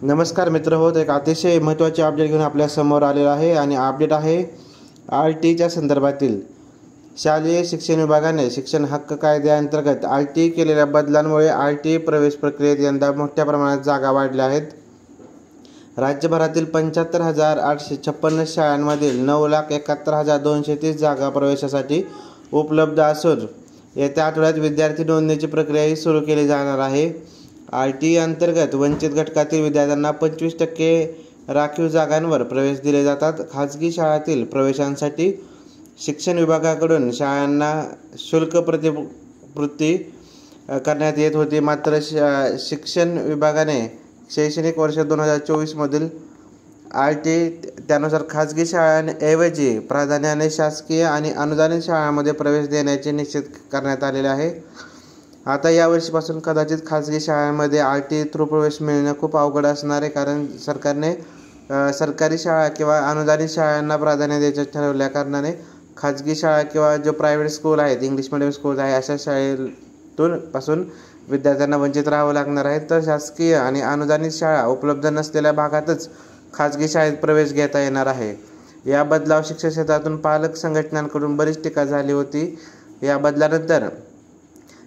नमस्कार मित्र होत एक अतिशय महत्त्वाचे अपडेट घेऊन आपल्या समोर आलेला आहे आणि अपडेट आहे RTच्या संदर्भातील। शालेय शिक्षण विभागाने शिक्षण हक्क कायद्याअंतर्गत RT केलेल्या बदलांमुळे RT प्रवेश प्रक्रियेत यंदा मोठ्या प्रमाणात जागा वाढल्या आहेत। राज्यभरातील 75,856 शाळांमधील 9,71,230 जागा प्रवेशासाठी उपलब्ध असून येत्या आठवड्यात विद्यार्थी नोंदणीची प्रक्रियाही सुरू केली जाणार आहे। RT अंतर्गत वंचित घटकातील विद्यार्थ्यांना 25% राखीव जागांवर प्रवेश दिले जातात। खाजगी शाळांतील प्रवेशांसाठी शिक्षण विभागाकडून शाळांना शुल्क प्रतिपूर्ती करण्यात येत होती, मात्र शिक्षण विभागाने शैक्षणिक वर्ष 2024 मधील RT त्यानुसार खाजगी शाळांऐवजी प्राधान्याने शासकीय आणि अनुदानित शाळांमध्ये प्रवेश देण्याचे निश्चित करण्यात आलेले आहे। आता या वर्षीपासून कदाचित खाजगी शाळांमध्ये RT थ्रू प्रवेश मिळणे खूप अवघड असणार आहे, कारण सरकारने सरकारी शाळा किंवा अनुदानित शाळांना प्राधान्य द्यायचे ठरवल्या कारणाने खाजगी शाळा किंवा जो प्रायव्हेट स्कूल आहेत, इंग्लिश मीडियम स्कूल आहे, अशा शाळेपासून विद्यार्थ्यांना वंचित राहावं लागणार आहे। तर शासकीय आणि अनुदानित शाळा उपलब्ध नसलेल्या भागातच खाजगी शाळेत प्रवेश घेता येणार आहे। या बदलाव शिक्षण क्षेत्रातून पालक संघटनांकडून बरीच टीका झाली होती। या बदलानंतर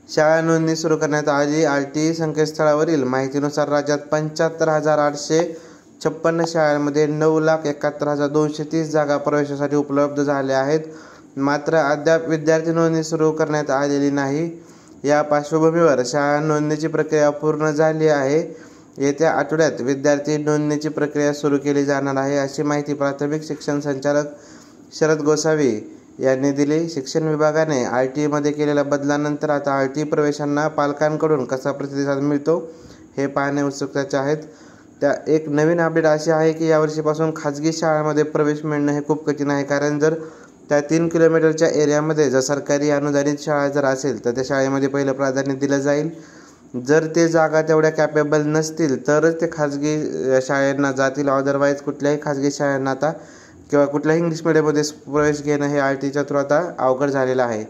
शाळा नोंदणी सुरू करण्यात आली। RT संकेतस्थळावरील माहितीनुसार राज्यात 75,856 शाळांमध्ये 9,71,230 जागा प्रवेशासाठी उपलब्ध झाल्या आहेत, मात्र अद्याप विद्यार्थी नोंदणी सुरू करण्यात आलेली नाही। या पार्श्वभूमीवर शाळा नोंदणीची प्रक्रिया पूर्ण झाली आहे। येत्या आठवड्यात विद्यार्थी नोंदणीची प्रक्रिया सुरू केली जाणार आहे, अशी माहिती प्राथमिक शिक्षण संचालक शरद गोसावी यांनी दिली। शिक्षण विभागाने RT मध्ये केलेल्या बदलांनंतर आता RT प्रवेशांना पालकांकडून कसा प्रतिसाद मिळतो हे पाहणे उत्सुकतेचे आहेत। एक नवीन अपडेट अशी आहे की यावर्षीपासून खाजगी शाळांमध्ये प्रवेश मिळणे हे खूप कठीण आहे, कारण जर त्या 3 किलोमीटरच्या एरियामध्ये जर सरकारी अनुदानित शाळा जर असेल तर त्या शाळेमध्ये पहिलं प्राधान्य दिलं जाईल। जर ते जागा तेवढ्या कॅपेबल नसतील तरच ते खाजगी शाळांना जातील, अदरवाईज कुठल्याही खाजगी शाळांना आता किंवा कुठल्याही इंग्लिश मीडियममध्ये प्रवेश घेणं हे RTच्या थ्रू आता अवघड झालेलं आहे।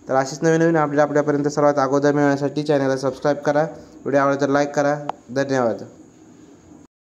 तर अशीच नवीन अपडेट आपल्यापर्यंत सर्वात अगोदर मिळण्यासाठी चॅनलला सबस्क्राईब करा, व्हिडिओ आवडला तर लाईक करा। धन्यवाद।